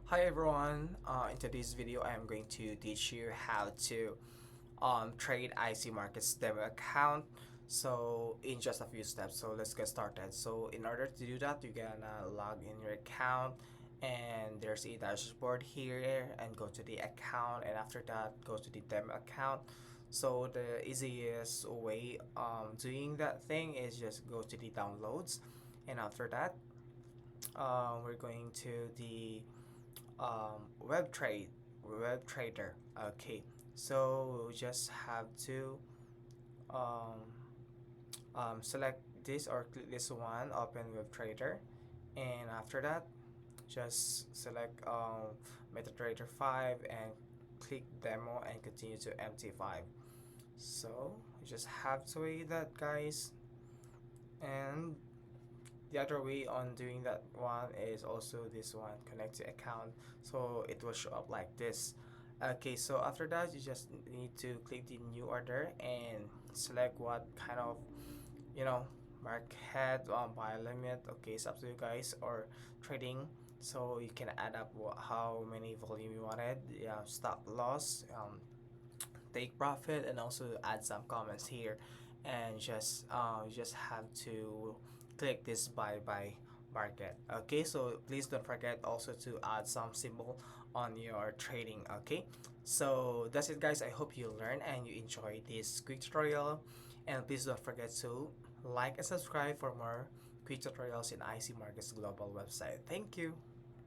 Hi everyone, in today's video I am going to teach you how to trade IC Markets demo account, so in just a few steps. So let's get started. So in order to do that, you're gonna log in your account, and there's a dashboard here, and go to the account, and after that go to the demo account. So the easiest way doing that thing is just go to the downloads, and after that we're going to the web trader. Okay, so we just have to um, select this or click this one, open web trader, and after that just select MetaTrader 5 and click demo and continue to MT5. So you just have to wait that, guys. And the other way on doing that one is also this one, connect to account, so it will show up like this. Okay, so after that you just need to click the new order and select what kind of, you know, market buy limit. Okay, it's up to you guys, or trading, so you can add up how many volume you wanted, yeah, stop loss, take profit, and also add some comments here, and just you just have to click this buy market. Okay, so please don't forget also to add some symbol on your trading. Okay, so that's it, guys. I hope you learn and you enjoy this quick tutorial, and please don't forget to like and subscribe for more quick tutorials in IC Markets Global website. Thank you.